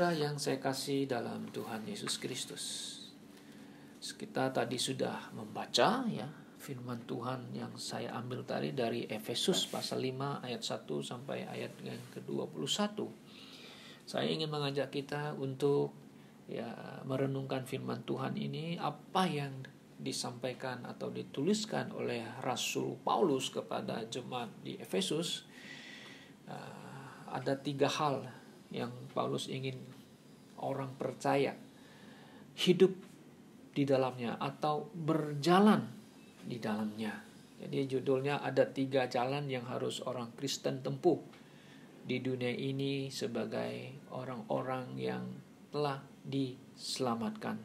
Yang saya kasih dalam Tuhan Yesus Kristus. Kita tadi sudah membaca ya firman Tuhan yang saya ambil tadi dari Efesus pasal 5 ayat 1 sampai ayat yang ke-21. Saya ingin mengajak kita untuk merenungkan firman Tuhan ini, apa yang disampaikan atau dituliskan oleh Rasul Paulus kepada jemaat di Efesus. Ada 3 hal yang Paulus ingin orang percaya hidup di dalamnya atau berjalan di dalamnya. Jadi judulnya ada 3 jalan yang harus orang Kristen tempuh di dunia ini sebagai orang-orang yang telah diselamatkan.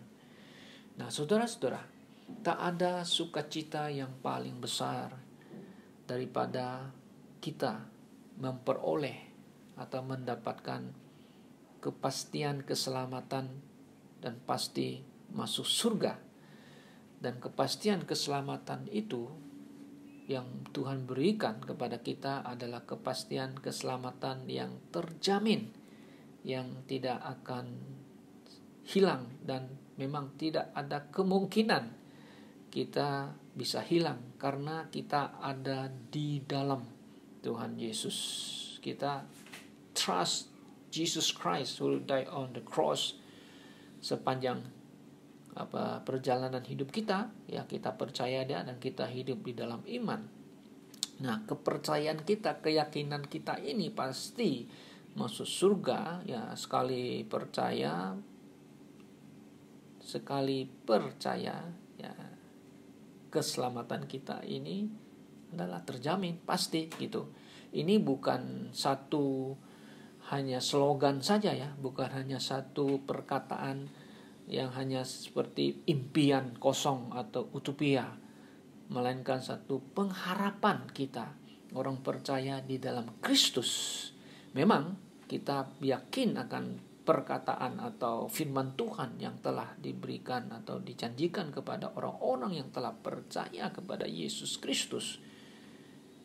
Nah, saudara-saudara, tak ada sukacita yang paling besar daripada kita memperoleh atau mendapatkan kepastian keselamatan dan pasti masuk surga. Dan kepastian keselamatan itu yang Tuhan berikan kepada kita adalah kepastian keselamatan yang terjamin, yang tidak akan hilang, dan memang tidak ada kemungkinan kita bisa hilang karena kita ada di dalam Tuhan Yesus. Kita trust Jesus Christ who died on the cross. Sepanjang perjalanan hidup kita, ya kita percaya Dia dan kita hidup di dalam iman. Nah, kepercayaan kita, keyakinan kita ini pasti masuk surga. Ya, sekali percaya ya, keselamatan kita ini adalah terjamin, pasti gitu. Ini bukan hanya slogan saja ya, bukan hanya satu perkataan yang hanya seperti impian kosong atau utopia, melainkan satu pengharapan kita, orang percaya di dalam Kristus. Memang kita yakin akan perkataan atau firman Tuhan yang telah diberikan atau dijanjikan kepada orang-orang yang telah percaya kepada Yesus Kristus.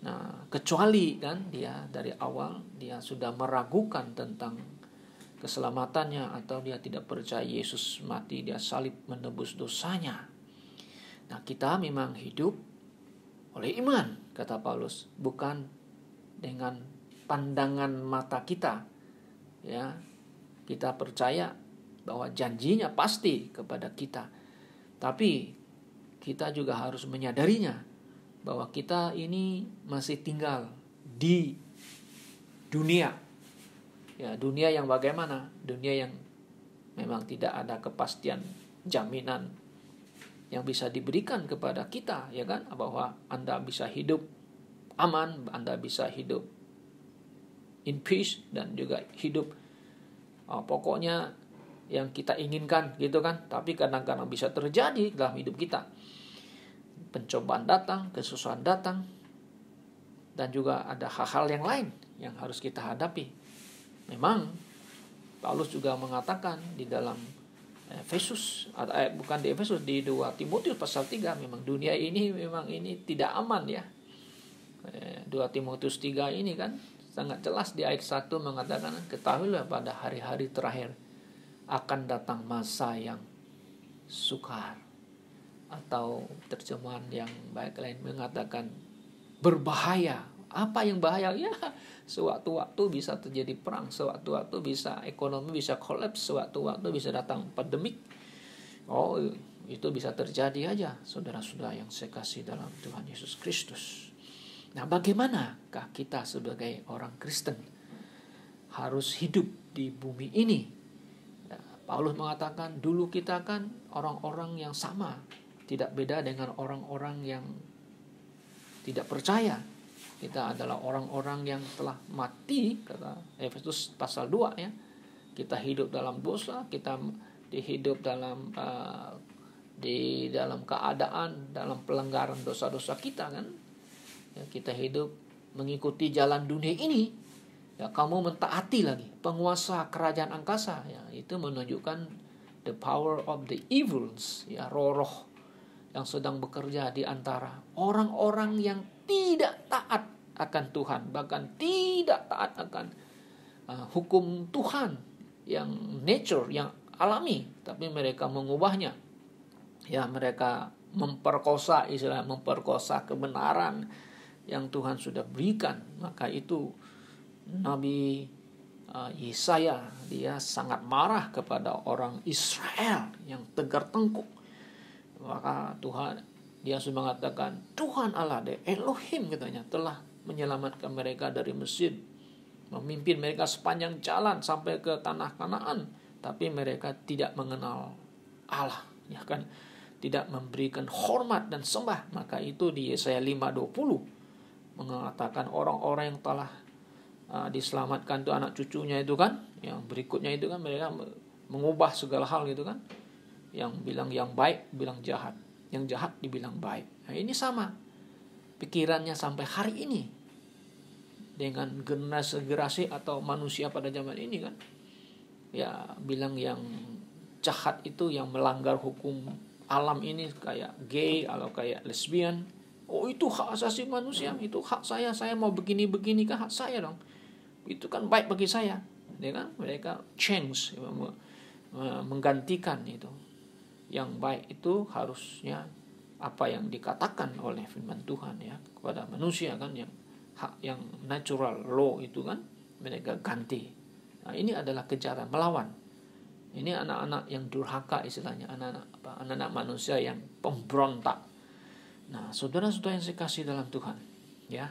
Nah, kecuali kan dia dari awal dia sudah meragukan tentang keselamatannya atau dia tidak percaya Yesus mati, dia salib menebus dosanya. Nah, kita memang hidup oleh iman, kata Paulus, bukan dengan pandangan mata kita. Ya, kita percaya bahwa janjinya pasti kepada kita. Tapi kita juga harus menyadarinya bahwa kita ini masih tinggal di dunia. Ya, dunia yang bagaimana? Dunia yang memang tidak ada kepastian jaminan yang bisa diberikan kepada kita, ya kan? Bahwa Anda bisa hidup aman, Anda bisa hidup in peace, dan juga hidup pokoknya yang kita inginkan gitu kan. Tapi kadang-kadang bisa terjadi dalam hidup kita. Pencobaan datang, kesusahan datang, dan juga ada hal-hal yang lain yang harus kita hadapi. Memang Paulus juga mengatakan di dalam Efesus, bukan di Efesus, di 2 Timotius pasal 3, memang dunia ini memang ini tidak aman ya. 2 Timotius 3 ini kan sangat jelas di ayat 1 mengatakan, ketahuilah pada hari-hari terakhir akan datang masa yang sukar. Atau terjemahan yang baik lain mengatakan berbahaya. Apa yang bahaya? Ya, sewaktu-waktu bisa terjadi perang, sewaktu-waktu bisa ekonomi bisa kolaps, sewaktu-waktu bisa datang pandemik. Itu bisa terjadi aja, saudara-saudara yang saya kasih dalam Tuhan Yesus Kristus. Nah, bagaimanakah kita sebagai orang Kristen harus hidup di bumi ini? Paulus mengatakan dulu kita kan orang-orang yang sama, tidak beda dengan orang-orang yang tidak percaya. Kita adalah orang-orang yang telah mati, kata Efesus pasal 2 ya. Kita hidup dalam dosa, kita hidup di dalam keadaan, dalam pelanggaran dosa-dosa kita kan. Ya, kita hidup mengikuti jalan dunia ini. Ya, kamu mentaati lagi penguasa kerajaan angkasa, ya, itu menunjukkan the power of the evils, ya, roh-roh yang sedang bekerja di antara orang-orang yang tidak taat akan Tuhan, bahkan tidak taat akan hukum Tuhan nature, yang alami, tapi mereka mengubahnya. Ya, mereka memperkosa kebenaran yang Tuhan sudah berikan. Maka itu Nabi Yesaya, dia sangat marah kepada orang Israel yang tegar tengkuk. Maka dia sudah mengatakan, Tuhan Allah, Elohim katanya, telah menyelamatkan mereka dari Mesir, memimpin mereka sepanjang jalan sampai ke tanah Kanaan, tapi mereka tidak mengenal Allah, ya kan, tidak memberikan hormat dan sembah. Maka itu di Yesaya 5:20 mengatakan orang-orang yang telah diselamatkan itu anak cucunya itu kan, yang berikutnya itu kan mereka mengubah segala hal gitu kan, yang bilang yang baik bilang jahat, yang jahat dibilang baik. Nah, ini sama pikirannya sampai hari ini dengan generasi atau manusia pada zaman ini kan, ya bilang yang jahat itu yang melanggar hukum alam ini, kayak gay atau kayak lesbian. Oh, itu hak asasi manusia, itu hak saya mau begini kan hak saya dong, itu kan baik bagi saya, ya kan. Mereka change, menggantikan itu. Yang baik itu harusnya apa yang dikatakan oleh firman Tuhan ya kepada manusia kan, yang hak yang natural law itu kan mereka ganti. Nah, ini adalah kejahatan, melawan. Ini anak-anak yang durhaka istilahnya, anak-anak manusia yang pemberontak. Nah, saudara-saudara yang saya kasih dalam Tuhan, ya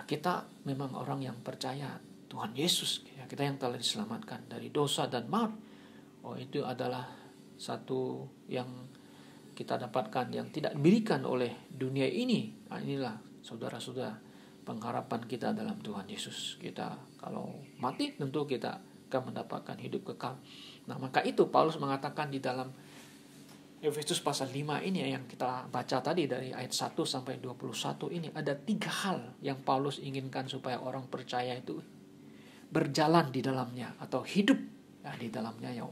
kita memang orang yang percaya Tuhan Yesus, ya, kita yang telah diselamatkan dari dosa dan maut. Oh, itu adalah satu yang kita dapatkan yang tidak diberikan oleh dunia ini. Nah, inilah saudara-saudara pengharapan kita dalam Tuhan Yesus. Kita kalau mati tentu kita akan mendapatkan hidup kekal. Nah, maka itu Paulus mengatakan di dalam Efesus pasal 5 ini yang kita baca tadi dari ayat 1 sampai 21 ini, ada 3 hal yang Paulus inginkan supaya orang percaya itu berjalan di dalamnya atau hidup ya di dalamnya ya.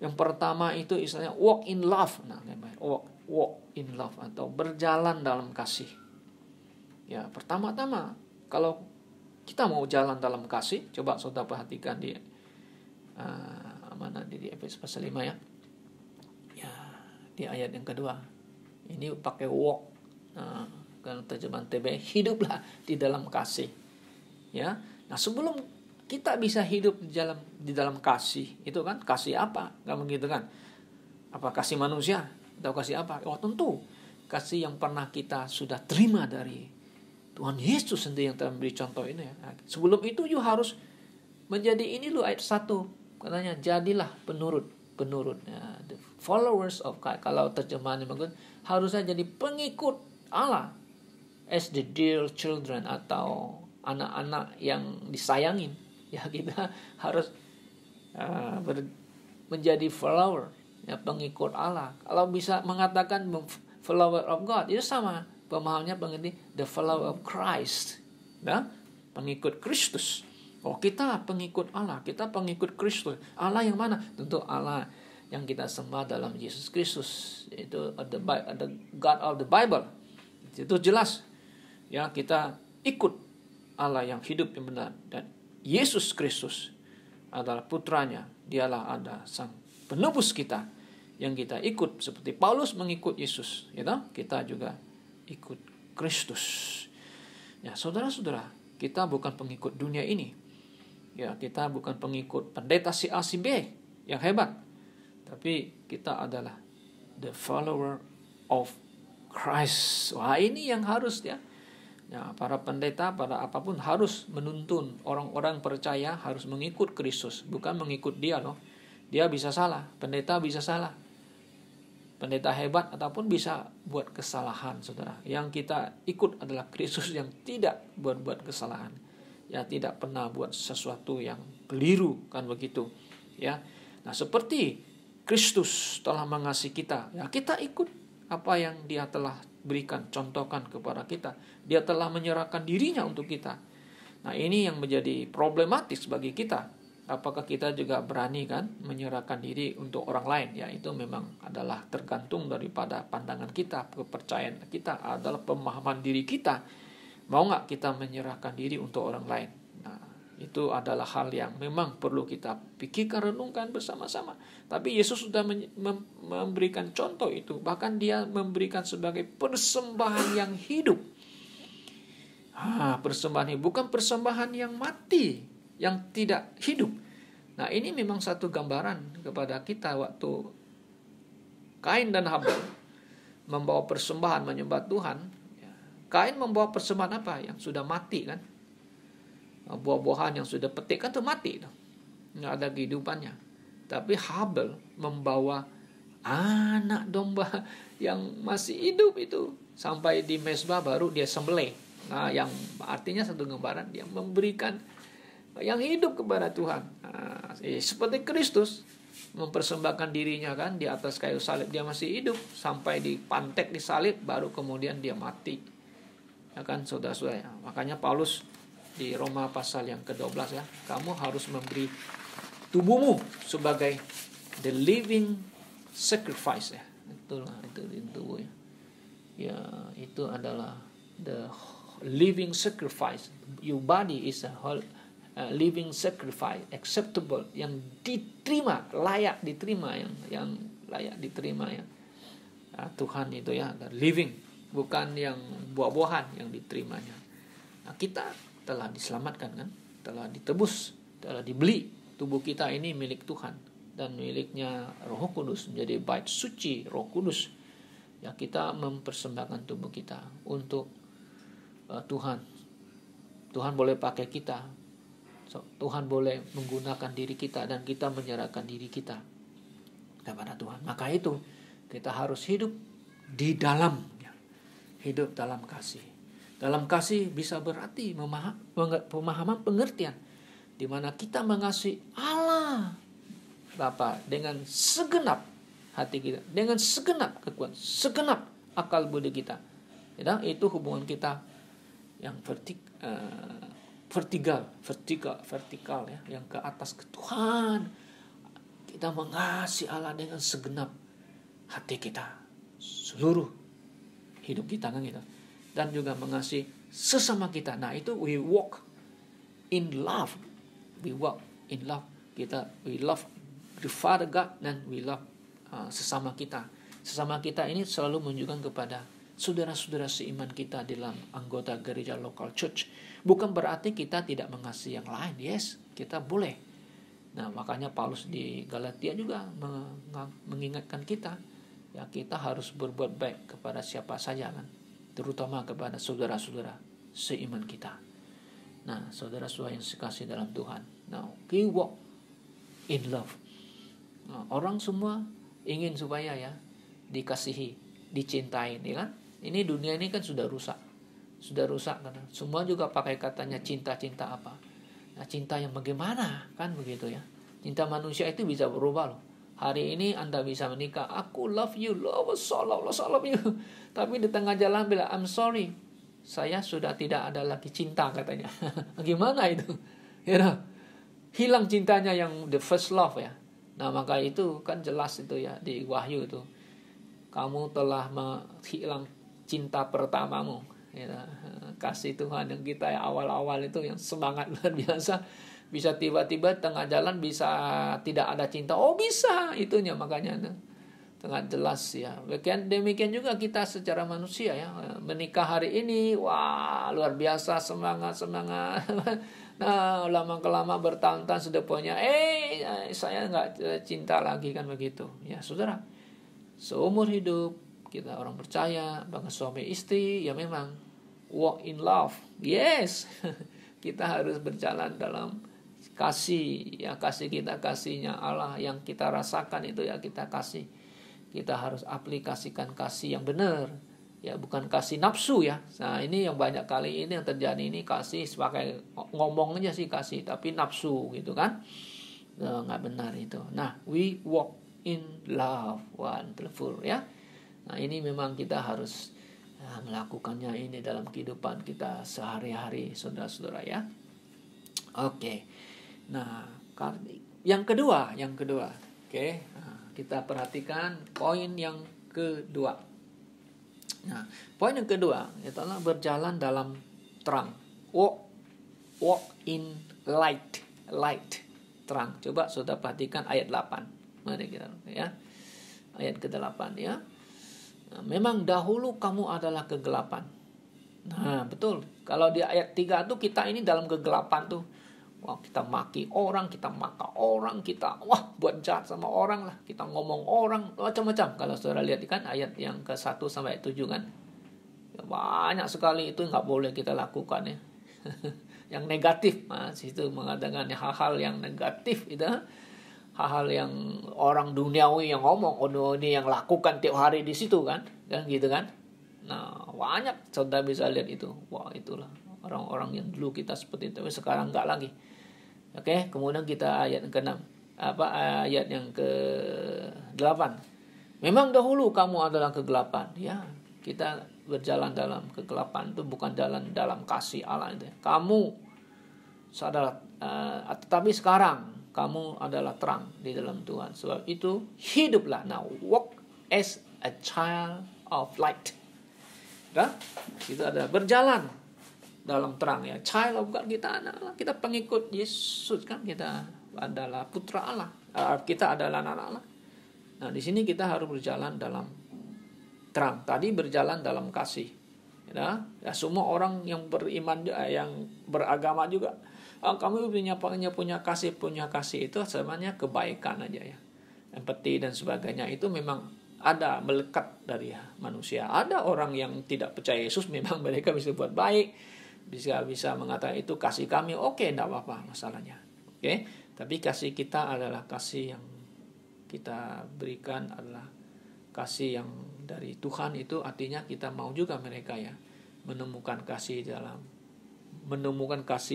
Yang pertama itu istilahnya walk in love. Nah, walk in love atau berjalan dalam kasih. Ya, pertama-tama kalau kita mau jalan dalam kasih, coba saudara perhatikan di di Efesus pasal 5 ya. Ya, di ayat yang kedua. Ini pakai walk. Kalau terjemahan TB, hiduplah di dalam kasih. Ya. Nah, sebelum kita bisa hidup di dalam kasih, itu kan kasih apa? Enggak begitu kan? Apa kasih manusia atau kasih apa? Oh, tentu kasih yang pernah kita sudah terima dari Tuhan Yesus sendiri yang telah memberi contoh ini ya. Nah, sebelum itu you harus menjadi ini lu ayat 1 katanya, jadilah penurut ya, the followers of God. Kalau terjemahannya bagus, harusnya jadi pengikut Allah as the dear children atau anak-anak yang disayangin. Ya, kita harus menjadi follower ya, pengikut Allah. Kalau bisa mengatakan follower of God, itu sama pemahamannya mengerti the follower of Christ, nah, pengikut Kristus. Oh, kita pengikut Allah, kita pengikut Kristus. Allah yang mana? Tentu Allah yang kita sembah dalam Yesus Kristus, itu the God of the Bible. Itu jelas. Ya, kita ikut Allah yang hidup yang benar, dan Yesus Kristus adalah putranya. Dialah ada sang penebus kita yang kita ikut, seperti Paulus mengikut Yesus, ya, kita juga ikut Kristus. Ya, saudara-saudara, kita bukan pengikut dunia ini. Ya, kita bukan pengikut pendeta si A si B yang hebat, tapi kita adalah the follower of Christ. Wah, ini yang harus ya. Ya, para pendeta, para apapun harus menuntun orang-orang percaya harus mengikut Kristus, bukan mengikut dia loh. Dia bisa salah, pendeta bisa salah. Pendeta hebat ataupun bisa buat kesalahan, saudara. Yang kita ikut adalah Kristus yang tidak buat kesalahan. Ya, tidak pernah buat sesuatu yang keliru, kan begitu. Ya. Nah, seperti Kristus telah mengasihi kita, ya kita ikut apa yang Dia telah berikan, contohkan kepada kita. Dia telah menyerahkan dirinya untuk kita. Nah, ini yang menjadi problematis bagi kita. Apakah kita juga berani kan menyerahkan diri untuk orang lain? Ya, itu memang adalah tergantung daripada pandangan kita, kepercayaan kita, adalah pemahaman diri kita. Mau nggak kita menyerahkan diri untuk orang lain? Nah, Itu adalah hal yang memang perlu kita pikirkan, renungkan bersama-sama. Tapi Yesus sudah memberikan contoh itu. Bahkan dia memberikan sebagai persembahan yang hidup. Persembahan hidup, bukan persembahan yang mati, yang tidak hidup. Nah, ini memang satu gambaran kepada kita waktu Kain dan Habel membawa persembahan menyembah Tuhan. Kain membawa persembahan apa? Yang sudah mati kan. Buah-buahan yang sudah petik kan itu mati, nggak ada kehidupannya. Tapi Habel membawa anak domba yang masih hidup itu sampai di mezbah baru dia sembelih. Nah, yang artinya satu gambaran dia memberikan yang hidup kepada Tuhan. Seperti Kristus mempersembahkan dirinya kan di atas kayu salib, dia masih hidup sampai dipantek di salib baru kemudian dia mati. Ya kan saudara-saudara ya. Makanya Paulus di Roma pasal yang ke-12 ya, kamu harus memberi tubuhmu sebagai the living sacrifice ya. Itulah itu tubuh ya. Ya, itu adalah the living sacrifice. Your body is a whole living sacrifice, acceptable, yang diterima, layak diterima, yang layak diterima ya. Tuhan itu ya, living, bukan yang buah-buahan yang diterimanya. Nah, kita telah diselamatkan kan, telah ditebus, telah dibeli. Tubuh kita ini milik Tuhan dan miliknya Roh Kudus, menjadi bait suci Roh Kudus. Ya, kita mempersembahkan tubuh kita untuk Tuhan. Tuhan boleh pakai kita. Tuhan boleh menggunakan diri kita dan kita menyerahkan diri kita kepada Tuhan. Maka itu kita harus hidup di dalamnya, hidup dalam kasih. Dalam kasih bisa berarti pemahaman pengertian di mana kita mengasihi Allah Bapa dengan segenap hati kita, dengan segenap kekuatan, segenap akal budi kita. Ya, itu hubungan kita yang vertikal ya, yang ke atas ke Tuhan. Kita mengasihi Allah dengan segenap hati kita, seluruh hidup kita kan gitu. Dan juga mengasihi sesama kita. Nah, itu we walk in love. We walk in love. We love the Father God dan we love sesama kita. Sesama kita ini selalu menunjukkan kepada saudara-saudara seiman kita dalam anggota gereja local church. Bukan berarti kita tidak mengasihi yang lain. Yes, kita boleh. Nah, makanya Paulus di Galatia juga mengingatkan kita. Ya, kita harus berbuat baik kepada siapa saja kan. Terutama kepada saudara-saudara seiman kita. Nah, saudara-saudara yang sekasih dalam Tuhan. Now, we walk in love. Nah, orang semua ingin supaya ya dikasihi, dicintai, ya kan? Ini dunia ini kan sudah rusak karena semua juga pakai katanya cinta-cinta apa. Nah, cinta yang bagaimana kan begitu ya? Cinta manusia itu bisa berubah loh. Hari ini Anda bisa menikah, aku love you, love you. Tapi di tengah jalan bilang, I'm sorry, saya sudah tidak ada lagi cinta katanya. Gimana itu? Ya, hilang cintanya yang the first love ya. Nah, maka itu kan jelas itu ya di Wahyu itu. Kamu telah menghilang cinta pertamamu. Ya, kasih Tuhan yang kita ya, awal-awal itu yang semangat luar biasa. Bisa tiba-tiba tengah jalan bisa tidak ada cinta. Oh bisa, itunya makanya sangat jelas ya. Demikian juga kita secara manusia ya. Menikah hari ini, wah luar biasa semangat. Nah lama-kelama bertahun-tahun sudah punya, saya nggak cinta lagi kan begitu. Ya saudara, seumur hidup kita orang percaya, bahkan suami istri ya memang walk in love. Yes, kita harus berjalan dalam kasih, ya kasih kita kasihnya Allah yang kita rasakan itu ya kita kasih. Kita harus aplikasikan kasih yang benar, ya bukan kasih nafsu ya. Nah ini yang banyak kali ini yang terjadi ini kasih sebagai ngomong aja sih kasih, tapi nafsu gitu kan, nggak benar itu. Nah we walk in love, wonderful ya. Nah ini memang kita harus melakukannya ini dalam kehidupan kita sehari-hari, saudara-saudara ya. Oke. Nah, yang kedua, oke, kita perhatikan poin yang kedua. Nah, poin yang kedua adalah berjalan dalam terang, walk in light, terang. Coba saudara perhatikan ayat 8. Mari kita ya. Ayat ke-8 ya. Nah, memang dahulu kamu adalah kegelapan. Nah, betul. Kalau di ayat 3 tuh kita ini dalam kegelapan tuh. Wah, kita maki orang, kita maka orang, kita buat jahat sama orang lah, kita ngomong orang, macam-macam. Kalau saudara lihat kan ayat yang ke-1 sampai 7 kan. Ya, banyak sekali itu nggak boleh kita lakukan ya. Yang negatif, itu mengatakan hal-hal yang negatif itu, hal-hal yang orang duniawi yang ngomong, ini yang lakukan tiap hari di situ kan gitu kan. Nah, banyak saudara bisa lihat itu. Wah, itulah orang-orang yang dulu kita seperti itu, tapi sekarang enggak lagi. Oke, kemudian kita ayat ke-6. Ayat yang ke-8. Memang dahulu kamu adalah kegelapan. Ya, kita berjalan dalam kegelapan itu bukan jalan dalam kasih Allah itu. Kamu adalah tetapi sekarang kamu adalah terang di dalam Tuhan. Sebab itu hiduplah. Now walk as a child of light. Itu ada berjalan dalam terang ya. Child of God, kita anak Allah, kita pengikut Yesus kan, kita adalah putra Allah, kita adalah anak Allah. Nah, di sini kita harus berjalan dalam terang. Tadi berjalan dalam kasih. Ya, semua orang yang beriman, yang beragama juga, kamu punya kasih itu sebenarnya kebaikan aja ya. Empati dan sebagainya itu memang ada melekat dari manusia. Ada orang yang tidak percaya Yesus, memang mereka bisa buat baik, bisa mengatakan itu kasih kami, oke, enggak apa-apa masalahnya. Oke, tapi kasih kita adalah kasih yang kita berikan adalah kasih yang dari Tuhan. Itu artinya kita mau juga mereka ya menemukan kasih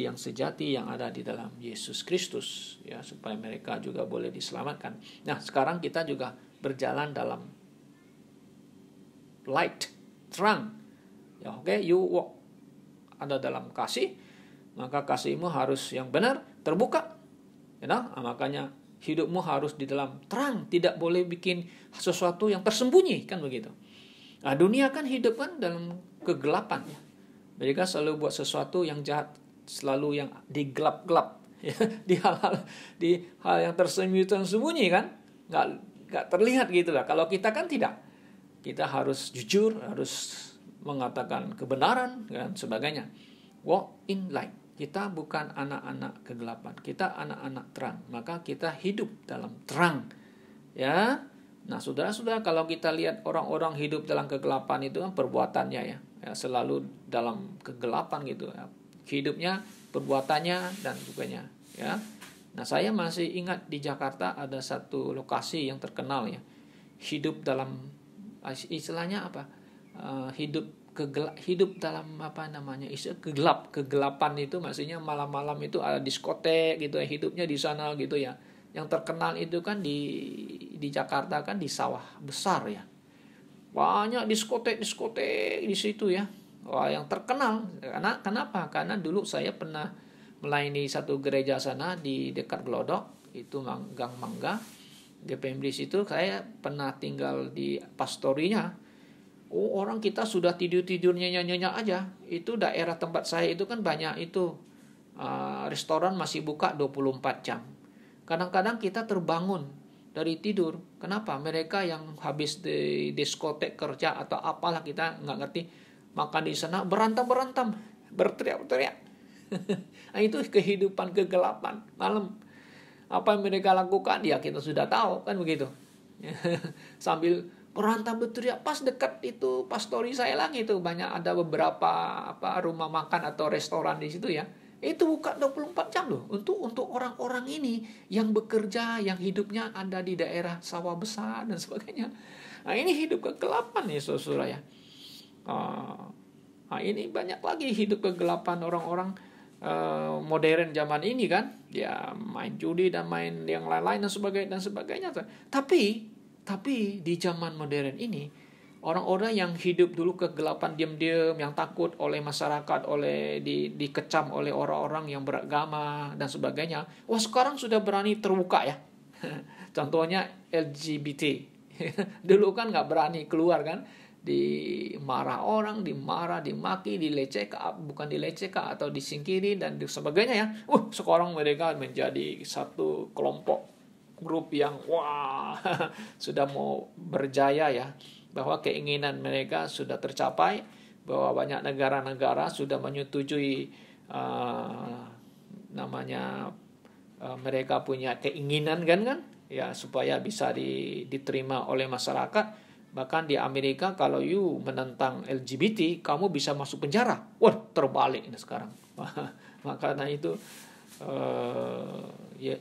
yang sejati yang ada di dalam Yesus Kristus ya, supaya mereka juga boleh diselamatkan. Nah, sekarang kita juga berjalan dalam light, terang. Ya, oke, you walk ada dalam kasih, maka kasihmu harus yang benar, terbuka. Ya, makanya hidupmu harus di dalam terang, tidak boleh bikin sesuatu yang tersembunyi kan begitu. Nah, dunia kan hidup kan dalam kegelapan ya. Mereka selalu buat sesuatu yang jahat, selalu yang digelap-gelap ya, di hal yang tersembunyi kan, nggak terlihat gitu lah. Kalau kita kan tidak, kita harus jujur, harus mengatakan kebenaran dan sebagainya. Walk in light. Kita bukan anak-anak kegelapan, kita anak-anak terang. Maka kita hidup dalam terang ya. Nah, saudara-saudara, kalau kita lihat orang-orang hidup dalam kegelapan itu kan perbuatannya ya selalu dalam kegelapan gitu ya. Hidupnya, perbuatannya dan sebagainya ya. Nah, saya masih ingat di Jakarta ada satu lokasi yang terkenal ya. Hidup dalam istilahnya apa? Hidup dalam apa namanya? Kegelapan itu maksudnya malam-malam itu ada diskotek gitu ya, hidupnya di sana gitu ya. Yang terkenal itu kan di Jakarta kan di Sawah Besar ya. Banyak diskotek di situ ya. Wah, yang terkenal. Kenapa? Karena dulu saya pernah melayani satu gereja sana di dekat Glodok, itu Gang Mangga. GPM di situ saya pernah tinggal di pastorinya. Orang kita sudah tidur nyenyak aja. Itu daerah tempat saya itu kan banyak itu restoran masih buka 24 jam. Kadang-kadang kita terbangun dari tidur. Kenapa? Mereka yang habis di diskotek kerja atau apalah, kita nggak ngerti, makan di sana berantem, berteriak-teriak. Nah, itu kehidupan kegelapan malam. Apa yang mereka lakukan? Ya kita sudah tahu kan begitu. Sambil berantem berteriak, pas dekat itu pastori saya lagi itu banyak ada beberapa rumah makan atau restoran di situ ya. Itu buka 24 jam loh untuk orang-orang ini yang bekerja, yang hidupnya ada di daerah Sawah Besar dan sebagainya. Nah, ini hidup kegelapan ya saudara ya. Nah, ini banyak lagi hidup kegelapan orang-orang modern zaman ini kan. Ya main judi dan main yang lain-lain dan sebagainya. Tapi di zaman modern ini, orang-orang yang hidup dulu kegelapan diam-diam, yang takut oleh masyarakat, dikecam oleh orang-orang yang beragama dan sebagainya. Wah, sekarang sudah berani terbuka ya. Contohnya LGBT. Dulu kan nggak berani keluar kan. dimarah orang, dimaki, dilecehkan atau disingkiri dan sebagainya ya. Sekarang mereka menjadi satu kelompok grup yang sudah mau berjaya ya, bahwa keinginan mereka sudah tercapai, bahwa banyak negara-negara sudah menyetujui mereka punya keinginan kan ya, supaya bisa diterima oleh masyarakat. Bahkan di Amerika kalau you menentang LGBT, kamu bisa masuk penjara. Terbalik ini sekarang. Makanya itu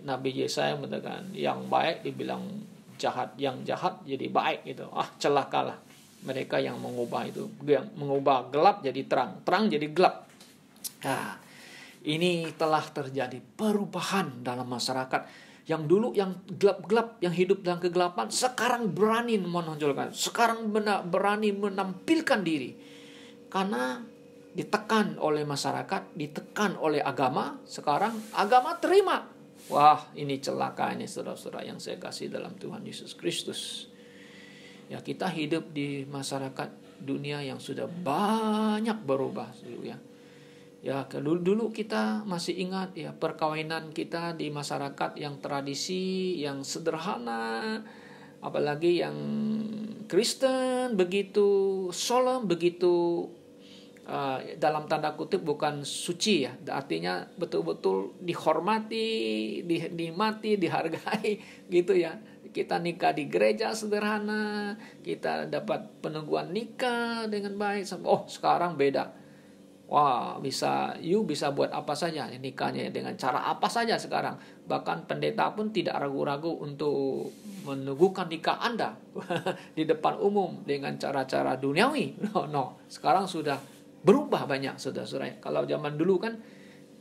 Nabi Yesaya mengatakan yang baik dibilang jahat, yang jahat jadi baik gitu. Celakalah mereka yang mengubah itu, yang mengubah gelap jadi terang, terang jadi gelap. Ini telah terjadi perubahan dalam masyarakat. Yang dulu yang gelap-gelap, yang hidup dalam kegelapan, sekarang berani menonjolkan, sekarang berani menampilkan diri. Karena ditekan oleh masyarakat, ditekan oleh agama, sekarang agama terima. Ini celaka ini saudara-saudara yang saya kasih dalam Tuhan Yesus Kristus. Ya, kita hidup di masyarakat dunia yang sudah banyak berubah dulu ya. Ya, dulu kita masih ingat ya, perkawinan kita di masyarakat yang tradisi, yang sederhana, apalagi yang Kristen, begitu solemn, begitu dalam tanda kutip bukan suci ya, artinya betul-betul dihormati, dinikmati, dihargai gitu ya. Kita nikah di gereja sederhana, kita dapat peneguhan nikah dengan baik. Sekarang beda. Bisa buat apa saja nikahnya dengan cara apa saja sekarang. Bahkan pendeta pun tidak ragu-ragu untuk meneguhkan nikah Anda di depan umum dengan cara-cara duniawi. Sekarang sudah berubah banyak saudara-saudara. Kalau zaman dulu kan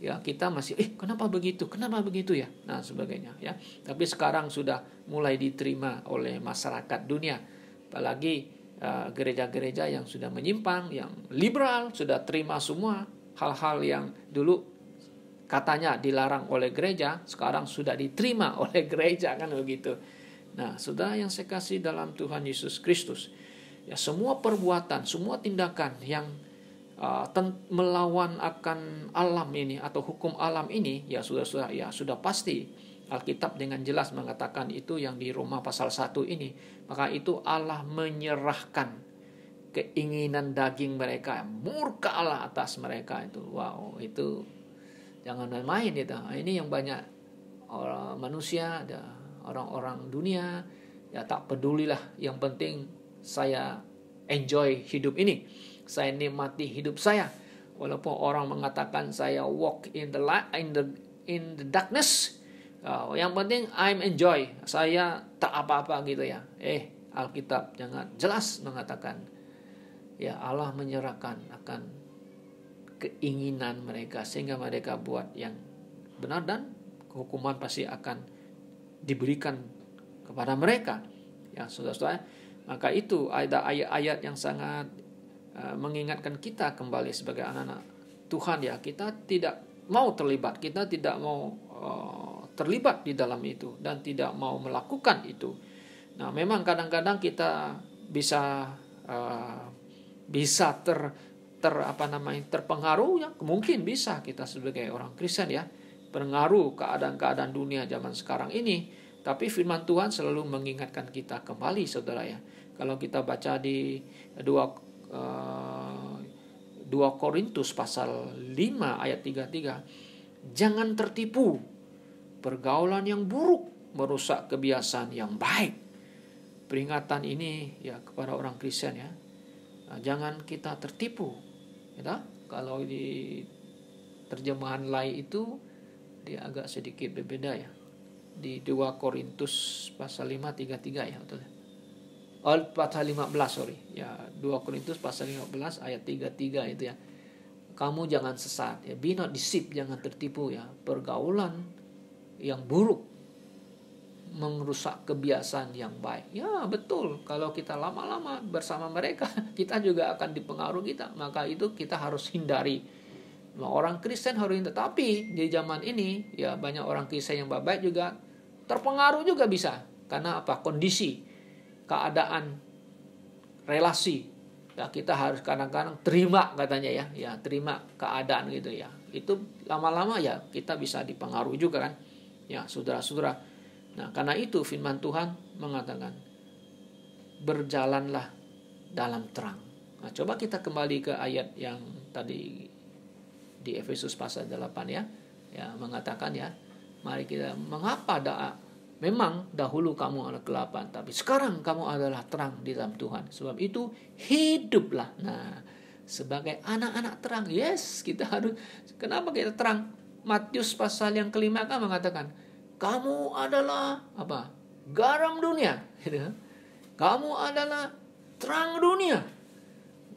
ya kita masih kenapa begitu ya, sebagainya ya. Tapi sekarang sudah mulai diterima oleh masyarakat dunia, apalagi gereja-gereja yang sudah menyimpang, yang liberal, sudah terima semua hal-hal yang dulu katanya dilarang oleh gereja, sekarang sudah diterima oleh gereja, kan begitu. Saudara yang saya kasih dalam Tuhan Yesus Kristus, ya, semua perbuatan, semua tindakan yang melawan akan alam ini atau hukum alam ini, ya sudah pasti Alkitab dengan jelas mengatakan itu yang di Roma pasal 1 ini. Maka itu Allah menyerahkan keinginan daging mereka, murka Allah atas mereka itu. Itu jangan main itu. Ini yang banyak manusia, orang-orang dunia ya tak pedulilah. Yang penting saya enjoy hidup ini. Saya nikmati hidup saya. Walaupun orang mengatakan saya walk in the light, in the darkness, yang penting I'm enjoy, saya tak apa-apa gitu ya. Alkitab jangan jelas mengatakan ya Allah menyerahkan akan keinginan mereka sehingga mereka buat yang benar, dan hukuman pasti akan diberikan kepada mereka ya saudara-saudara. Maka itu ada ayat-ayat yang sangat mengingatkan kita kembali sebagai anak-anak Tuhan ya. Kita tidak mau terlibat, kita tidak mau terlibat di dalam itu dan tidak mau melakukan itu. Memang kadang-kadang kita bisa terpengaruh ya, mungkin bisa kita sebagai orang Kristen ya, pengaruh keadaan-keadaan dunia zaman sekarang ini. Tapi firman Tuhan selalu mengingatkan kita kembali saudara ya. Kalau kita baca di 2 Korintus pasal 5 ayat 33, jangan tertipu. Pergaulan yang buruk merusak kebiasaan yang baik. Peringatan ini ya kepada orang Kristen ya. Jangan kita tertipu. Ya, kalau di terjemahan lain itu dia agak sedikit berbeda ya. Di 2 Korintus pasal 5 33 ya, betul. Pasal 15 ya, 2 Korintus pasal 15 ayat 33 itu ya. Kamu jangan sesat ya, be not deceived, jangan tertipu ya. Pergaulan yang buruk merusak kebiasaan yang baik. Ya betul, kalau kita lama-lama bersama mereka, kita juga akan dipengaruhi kita. Maka itu kita harus hindari. Orang Kristen harus hindari. Tapi di zaman ini ya banyak orang Kristen yang baik juga terpengaruh juga bisa. Karena apa? Kondisi, keadaan, relasi Ya, kita harus kadang-kadang terima katanya ya. Ya, terima keadaan gitu ya. Itu lama-lama ya kita bisa dipengaruhi juga kan. Ya, saudara-saudara. Nah, karena itu firman Tuhan mengatakan, berjalanlah dalam terang. Nah, coba kita kembali ke ayat yang tadi di Efesus pasal 8 ya. Ya, mengatakan ya, mari kita mengapa memang dahulu kamu adalah kegelapan, tapi sekarang kamu adalah terang di dalam Tuhan. Sebab itu hiduplah. Nah, sebagai anak-anak terang, yes, kita harus. Kenapa kita terang? Matius pasal yang kelima kan mengatakan, kamu adalah apa? Garam dunia. Kamu adalah terang dunia.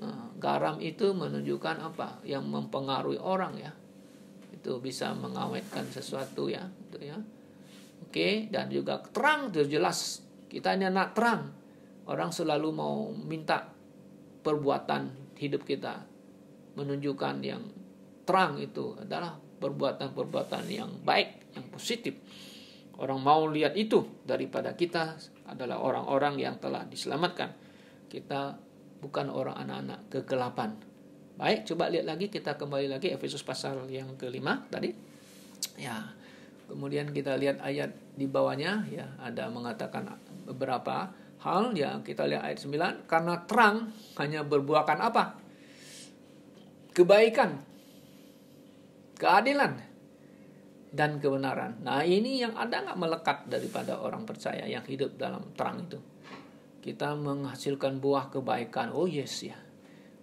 Nah, garam itu menunjukkan apa? Yang mempengaruhi orang ya. Itu bisa mengawetkan sesuatu ya, gitu ya. Oke, dan juga terang itu jelas. Kita ini anak terang. Orang selalu mau minta perbuatan hidup kita menunjukkan yang terang itu adalah perbuatan-perbuatan yang baik, yang positif. Orang mau lihat itu daripada kita adalah orang-orang yang telah diselamatkan. Kita bukan orang anak-anak kegelapan. Baik, coba lihat lagi, kita kembali lagi Efesus pasal yang kelima tadi. Ya, kemudian kita lihat ayat di bawahnya ya, ada mengatakan beberapa hal ya. Kita lihat ayat 9, karena terang hanya berbuahkan apa? Kebaikan, keadilan, dan kebenaran. Nah, ini yang ada nggak melekat daripada orang percaya yang hidup dalam terang itu. Kita menghasilkan buah kebaikan. Oh yes ya.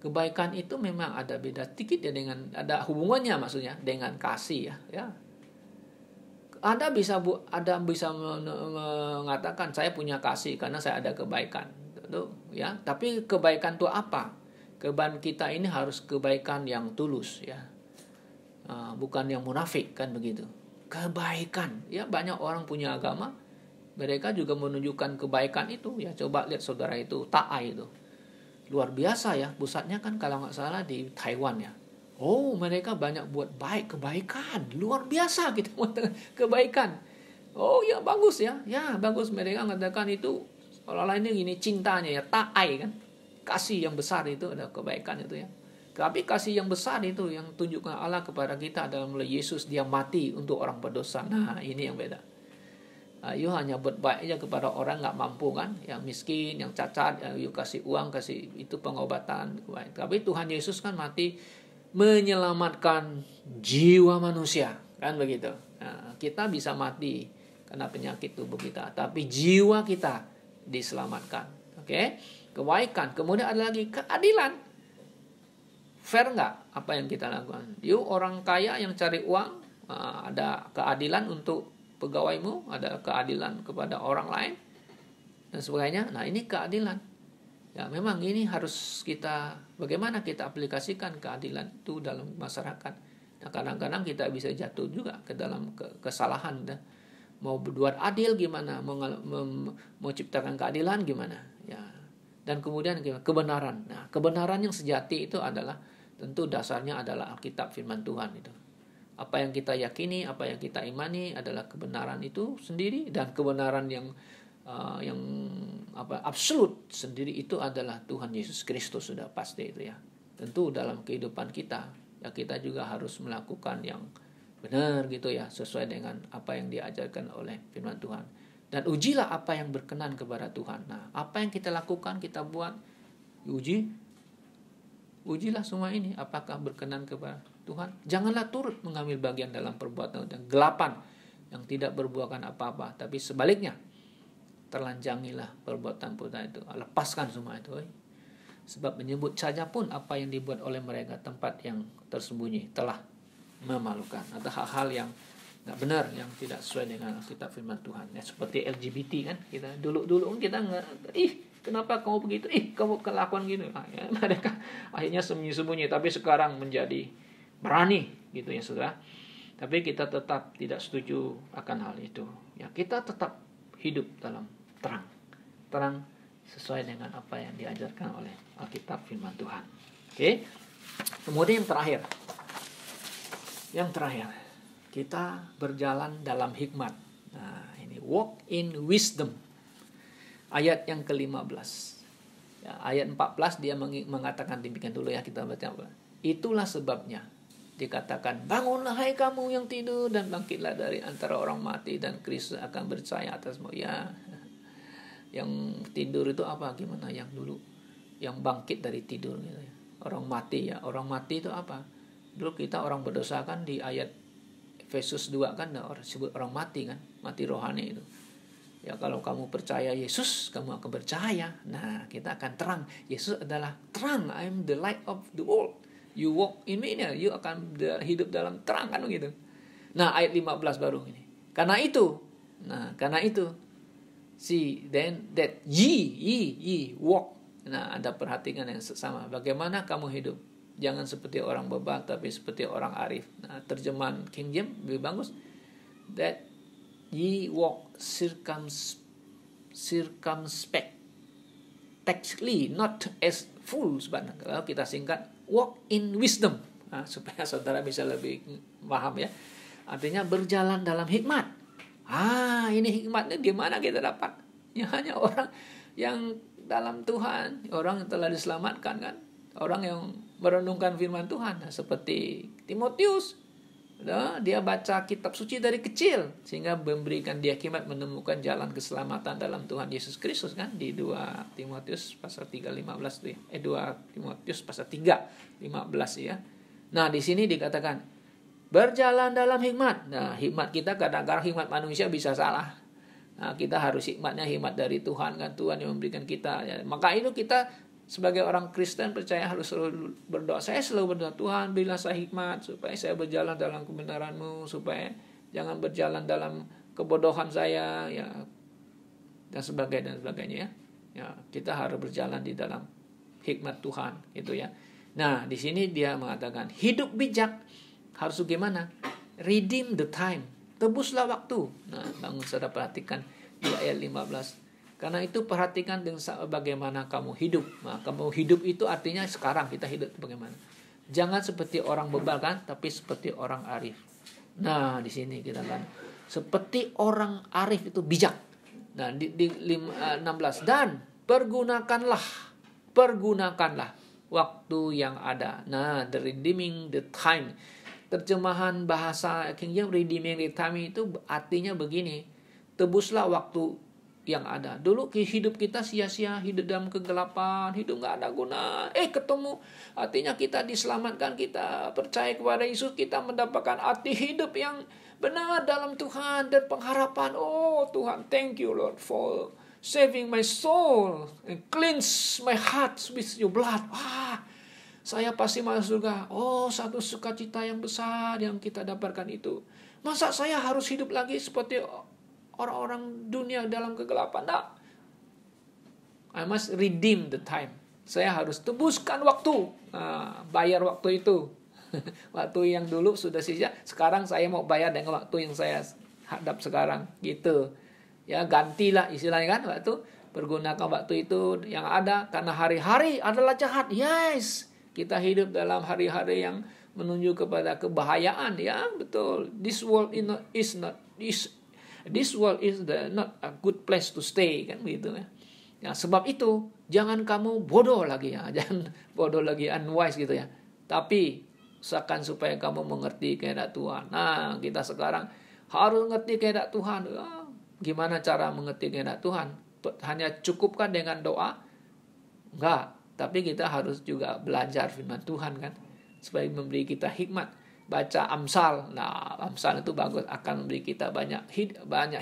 Kebaikan itu memang ada beda sedikit ya, dengan ada hubungannya maksudnya dengan kasih ya. Anda bisa mengatakan saya punya kasih karena saya ada kebaikan, tuh ya. Tapi kebaikan itu apa? Kebaikan kita ini harus kebaikan yang tulus ya, bukan yang munafik kan begitu. Kebaikan ya, banyak orang punya agama, mereka juga menunjukkan kebaikan itu ya. Coba lihat saudara itu Taai itu luar biasa ya, pusatnya kan kalau nggak salah di Taiwan ya. Oh, mereka banyak buat kebaikan. Luar biasa kita mengatakan kebaikan. Oh ya, bagus ya. Ya, bagus. Mereka mengatakan itu seolah-olah ini cintanya ya, Taai kan. Kasih yang besar itu ada kebaikan itu ya. Tapi kasih yang besar itu yang tunjukkan Allah kepada kita adalah melalui Yesus, dia mati untuk orang berdosa. Nah, ini yang beda. You hanya buat baik aja kepada orang nggak mampu kan, yang miskin, yang cacat, you kasih uang, kasih itu pengobatan. Tapi Tuhan Yesus kan mati menyelamatkan jiwa manusia, kan begitu. Nah, kita bisa mati karena penyakit tubuh kita, tapi jiwa kita diselamatkan. Oke, kebaikan. Kemudian ada lagi keadilan. Fair nggak apa yang kita lakukan? You orang kaya yang cari uang, ada keadilan untuk pegawaimu, ada keadilan kepada orang lain dan sebagainya. Nah, ini keadilan. Ya, memang ini harus kita, bagaimana kita aplikasikan keadilan itu dalam masyarakat. Nah, kadang-kadang kita bisa jatuh juga ke dalam kesalahan. Mau berbuat adil gimana, mau ciptakan keadilan gimana. Ya. Dan kemudian kebenaran. Nah, kebenaran yang sejati itu adalah tentu dasarnya adalah Alkitab, firman Tuhan itu. Apa yang kita yakini, apa yang kita imani adalah kebenaran itu sendiri, dan kebenaran yang absolut sendiri itu adalah Tuhan Yesus Kristus, sudah pasti itu ya. Tentu dalam kehidupan kita ya, kita juga harus melakukan yang benar gitu ya, sesuai dengan apa yang diajarkan oleh firman Tuhan. Dan ujilah apa yang berkenan kepada Tuhan. Nah, apa yang kita lakukan, kita buat, ujilah semua ini apakah berkenan kepada Tuhan. Janganlah turut mengambil bagian dalam perbuatan dan gelapan yang tidak berbuahkan apa-apa, tapi sebaliknya terlanjangilah perbuatan-perbuatan itu. Lepaskan semua itu. Sebab menyebut saja pun apa yang dibuat oleh mereka tempat yang tersembunyi telah memalukan, atau hal-hal yang nggak benar, yang tidak sesuai dengan Alkitab firman Tuhan. Ya, seperti LGBT kan, kita dulu kita nggak, kenapa kamu begitu? Kamu kelakuan gitu. Ya, mereka akhirnya sembunyi-sembunyi, tapi sekarang menjadi berani gitu ya saudara. Tapi kita tetap tidak setuju akan hal itu. Ya, kita tetap hidup dalam terang. Terang sesuai dengan apa yang diajarkan oleh Alkitab firman Tuhan. Oke. Kemudian yang terakhir, kita berjalan dalam hikmat. Nah, ini walk in wisdom. Ayat yang ke-15. Ya, ayat 14 dia mengatakan demikian dulu ya, kita baca. Itulah sebabnya dikatakan, bangunlah hai kamu yang tidur dan bangkitlah dari antara orang mati dan Kristus akan bercahaya atasmu. Ya, yang tidur itu apa? Gimana yang dulu? Yang bangkit dari tidur gitu ya. Orang mati ya. Orang mati itu apa? Dulu kita orang berdosa kan di ayat Efesus 2 kan disebut orang mati kan, mati rohani itu. Ya kalau kamu percaya Yesus, kamu akan bercahaya. Nah, kita akan terang. Yesus adalah terang. I am the light of the world. You walk in me, you akan hidup dalam terang kan begitu. Nah, ayat 15 baru ini. Karena itu. See, then that ye walk. Nah, Anda perhatikan yang sama. Bagaimana kamu hidup? Jangan seperti orang bebal, tapi seperti orang arif. Nah, terjemahan King James lebih bagus. That ye walk circumspectly, not as fools, but kalau kita singkat, walk in wisdom. Nah, supaya saudara bisa lebih paham ya. Artinya berjalan dalam hikmat. Ini hikmatnya gimana kita dapat? Ya hanya orang yang dalam Tuhan, orang yang telah diselamatkan kan, orang yang merenungkan firman Tuhan. Nah, seperti Timotius, dia baca kitab suci dari kecil sehingga memberikan dia hikmat menemukan jalan keselamatan dalam Tuhan Yesus Kristus kan, di 2 Timotius pasal 3:15 tuh ya. 2 Timotius pasal 3:15 ya. Nah, di sini dikatakan berjalan dalam hikmat. Nah, hikmat kita kadang-kadang hikmat manusia bisa salah. Nah, kita harus hikmatnya hikmat dari Tuhan kan, Tuhan yang memberikan kita ya. Maka itu kita sebagai orang Kristen percaya harus selalu berdoa. Saya selalu berdoa, Tuhan berilah saya hikmat supaya saya berjalan dalam kebenaran-Mu, supaya jangan berjalan dalam kebodohan saya ya, dan sebagainya ya. Ya, kita harus berjalan di dalam hikmat Tuhan itu ya. Nah, di sini dia mengatakan hidup bijak harus bagaimana? Redeem the time. Tebuslah waktu. Nah, bangun saudara perhatikan di ayat 15. Karena itu perhatikan dengan bagaimana kamu hidup. Nah, kamu hidup itu artinya sekarang kita hidup bagaimana. Jangan seperti orang bebal kan, tapi seperti orang arif. Nah, di sini kita kan seperti orang arif itu bijak. Nah, di 16 dan pergunakanlah waktu yang ada. Nah, the redeeming the time. Terjemahan bahasa King James redeeming the time itu artinya begini. Tebuslah waktu yang ada. Dulu hidup kita sia-sia, hidup dalam kegelapan, hidup gak ada guna. Ketemu, artinya kita diselamatkan, kita percaya kepada Yesus, kita mendapatkan arti hidup yang benar dalam Tuhan dan pengharapan. Oh Tuhan, thank you Lord for saving my soul and cleanse my heart with your blood. Saya pasti masuk surga. Satu sukacita yang besar yang kita dapatkan itu. Masa saya harus hidup lagi seperti orang-orang dunia dalam kegelapan? Nah, I must redeem the time. Saya harus tebuskan waktu. Bayar waktu itu. Waktu yang dulu sudah sia, sekarang saya mau bayar dengan waktu yang saya hadap sekarang. Gitu. Ya, gantilah istilahnya kan waktu. Pergunakan waktu itu yang ada. Karena hari-hari adalah jahat. Yes. Kita hidup dalam hari-hari yang menuju kepada kebahayaan. Ya, betul. This world is not a good place to stay kan begitu ya. Ya, sebab itu jangan kamu bodoh lagi ya, jangan bodoh lagi, unwise gitu ya. Tapi usahakan supaya kamu mengerti kehendak Tuhan. Nah, kita sekarang harus mengerti kehendak Tuhan. Gimana cara mengerti kehendak Tuhan? Hanya cukupkan dengan doa? Enggak. Tapi kita harus juga belajar firman Tuhan kan, supaya memberi kita hikmat. Baca Amsal. Nah, Amsal itu bagus, akan memberi kita banyak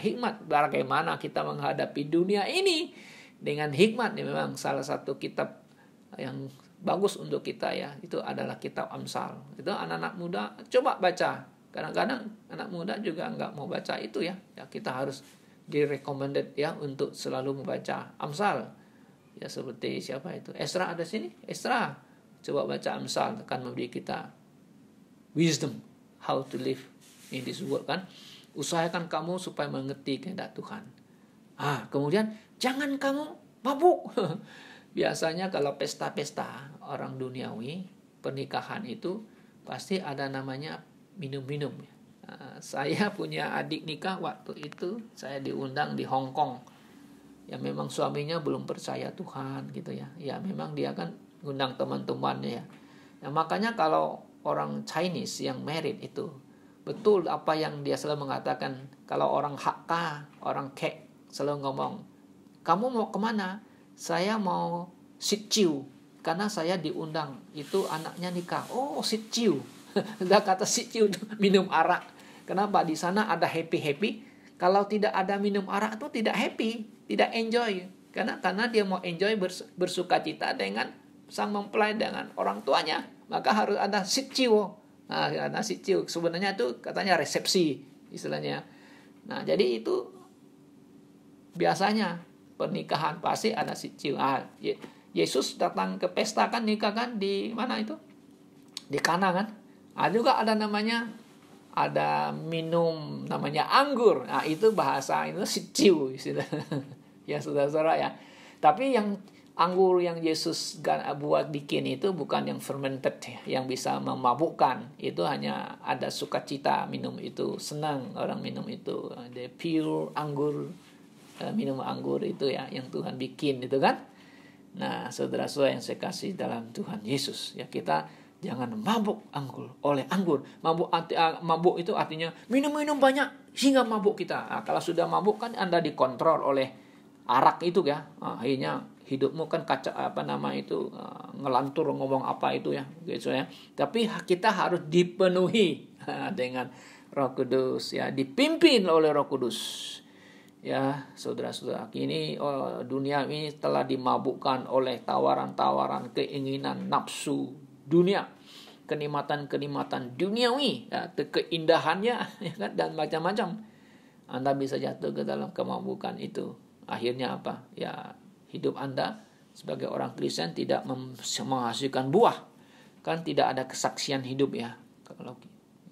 hikmat bagaimana kita menghadapi dunia ini dengan hikmat. Ini memang salah satu kitab yang bagus untuk kita ya. Itu adalah kitab Amsal. Itu anak-anak muda coba baca. Kadang-kadang anak muda juga enggak mau baca itu ya. Ya, kita harus di-recommended ya untuk selalu membaca Amsal. Ya, seperti siapa itu? Esra ada sini? Esra. Coba baca Amsal, akan memberi kita wisdom how to live in this world kan. Usahakan kamu supaya mengerti kehendak Tuhan. Kemudian jangan kamu mabuk. Biasanya kalau pesta-pesta orang duniawi, pernikahan itu pasti ada namanya minum-minum. Saya punya adik nikah waktu itu, saya diundang di Hong Kong. ya memang suaminya belum percaya Tuhan gitu ya. Ya memang dia kan ngundang teman-temannya ya. Nah, makanya kalau orang Chinese yang married itu betul apa yang dia selalu mengatakan. Kalau orang Hakka, orang Kek selalu ngomong, kamu mau kemana? Saya mau Sitsiu, karena saya diundang. Itu anaknya nikah. Oh, Sitsiu. Udah kata Sitsiu minum arak. Kenapa? Di sana ada happy-happy. Kalau tidak ada minum arak itu tidak happy, tidak enjoy. Karena dia mau enjoy bersukacita dengan sang mempelai, dengan orang tuanya. Maka harus ada Sitsiu. Nah, ada Sitsiu. Sebenarnya itu katanya resepsi istilahnya. Nah, jadi itu biasanya pernikahan pasti ada Sitsiu. Yesus datang ke pesta kan, nikah kan di mana itu? Di Kana kan? Juga ada namanya, ada minum namanya anggur. Nah, itu bahasa itu Sitsiu istilah. Ya saudara-saudara ya. Tapi yang anggur yang Yesus buat bikin itu bukan yang fermented ya, yang bisa memabukkan. Itu hanya ada sukacita minum itu, senang orang minum itu. The pure anggur, minum anggur itu ya yang Tuhan bikin itu kan. Nah, saudara-saudara yang saya kasih dalam Tuhan Yesus, ya kita jangan mabuk oleh anggur. Mabuk itu artinya minum banyak hingga mabuk kita. Nah, kalau sudah mabuk kan Anda dikontrol oleh arak itu ya. Akhirnya hidupmu kan ngelantur ngomong apa itu ya, gitu ya. Tapi kita harus dipenuhi dengan Roh Kudus ya, dipimpin oleh Roh Kudus. Ya, saudara-saudara, kini dunia ini telah dimabukkan oleh tawaran-tawaran, keinginan, nafsu dunia, kenikmatan-kenikmatan duniawi, ya, keindahannya ya kan, dan macam-macam. Anda bisa jatuh ke dalam kemabukan itu. Akhirnya apa? Ya, hidup Anda sebagai orang Kristen tidak menghasilkan buah. Kan tidak ada kesaksian hidup ya. Kalau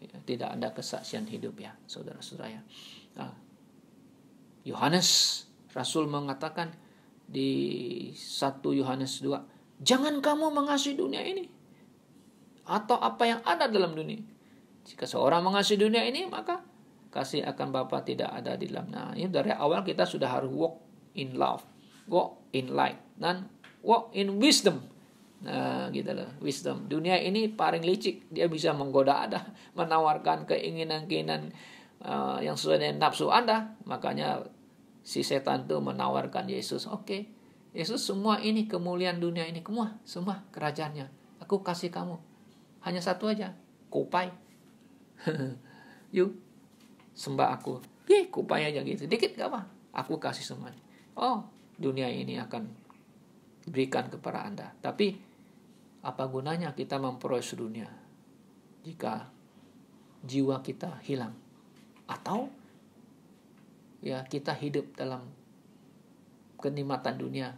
ya, tidak ada kesaksian hidup ya, saudara-saudara ya. Nah, Yohanes Rasul mengatakan di 1 Yohanes 2, jangan kamu mengasihi dunia ini atau apa yang ada dalam dunia. Jika seorang mengasihi dunia ini, maka kasih akan Bapa tidak ada di dalam. Nah, ini dari awal kita sudah harus walk in love, walk in light, dan walk in wisdom. Nah, gitu loh, wisdom. Dunia ini paling licik, dia bisa menggoda Anda, menawarkan keinginan-keinginan yang sesuai dengan nafsu Anda. Makanya si setan itu menawarkan Yesus, oke, Yesus, semua ini kemuliaan dunia ini, semua kerajaannya aku kasih kamu, hanya satu aja, kupai. Yuk sembah aku, kupai aja gitu, dikit gak apa, aku kasih semuanya. Oh, dunia ini akan berikan kepada Anda. Tapi apa gunanya kita memperoleh dunia jika jiwa kita hilang? Atau ya kita hidup dalam kenikmatan dunia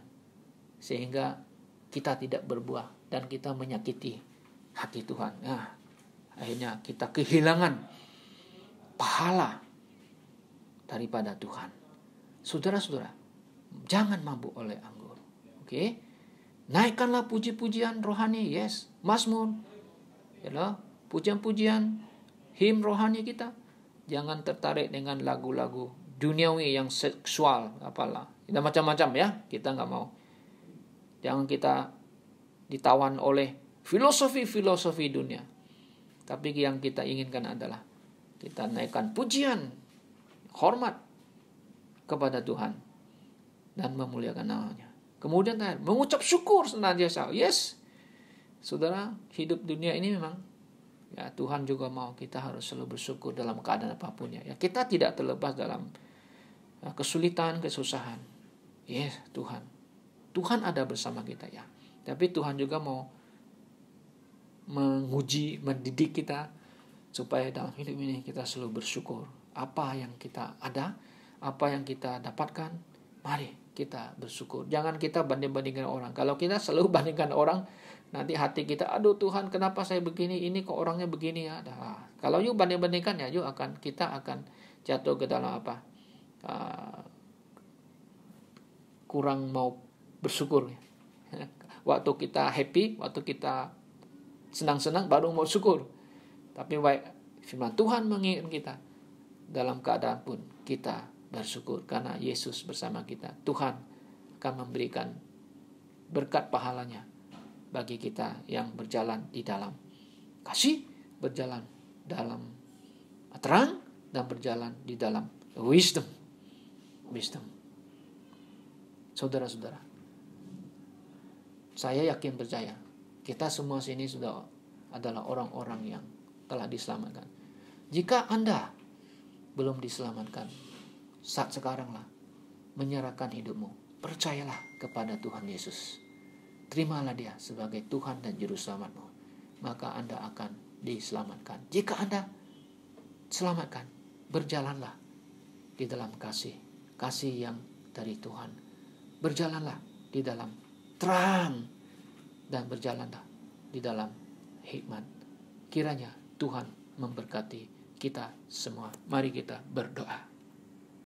sehingga kita tidak berbuah dan kita menyakiti hati Tuhan. Nah, akhirnya kita kehilangan pahala daripada Tuhan. Saudara-saudara, jangan mabuk oleh anggur. Oke? Naikkanlah puji-pujian rohani, yes, mazmur. Ya, pujian-pujian, him rohani kita. Jangan tertarik dengan lagu-lagu duniawi yang seksual, apalah, dan macam-macam ya. Kita nggak mau. Jangan kita ditawan oleh filosofi dunia. Tapi yang kita inginkan adalah kita naikkan pujian, hormat kepada Tuhan dan memuliakan namanya. Kemudian mengucap syukur senantiasa. Yes, saudara, hidup dunia ini memang ya Tuhan juga mau kita harus selalu bersyukur dalam keadaan apapun ya. Kita tidak terlepas dalam kesulitan, kesusahan. Yes, Tuhan ada bersama kita ya. Tapi Tuhan juga mau menguji, mendidik kita supaya dalam hidup ini kita selalu bersyukur. Apa yang kita ada, apa yang kita dapatkan, mari kita bersyukur. Jangan kita banding-bandingkan orang. Kalau kita selalu bandingkan orang, nanti hati kita, aduh Tuhan, kenapa saya begini, ini kok orangnya begini ya. Nah, kalau you banding-bandingkan ya, kita akan jatuh ke dalam apa? Kurang mau bersyukur. Waktu kita happy, waktu kita senang-senang baru mau syukur. Tapi baik firman Tuhan mengingatkan kita, dalam keadaan pun kita bersyukur karena Yesus bersama kita. Tuhan akan memberikan berkat pahalanya bagi kita yang berjalan di dalam kasih, berjalan dalam terang, dan berjalan di dalam wisdom. Saudara-saudara, saya yakin percaya kita semua sini sudah adalah orang-orang yang telah diselamatkan. Jika Anda belum diselamatkan, saat sekaranglah menyerahkan hidupmu. Percayalah kepada Tuhan Yesus. Terimalah Dia sebagai Tuhan dan Juru Selamatmu. Maka Anda akan diselamatkan. Jika Anda selamatkan, berjalanlah di dalam kasih yang dari Tuhan. Berjalanlah di dalam terang dan berjalanlah di dalam hikmat. Kiranya Tuhan memberkati kita semua. Mari kita berdoa.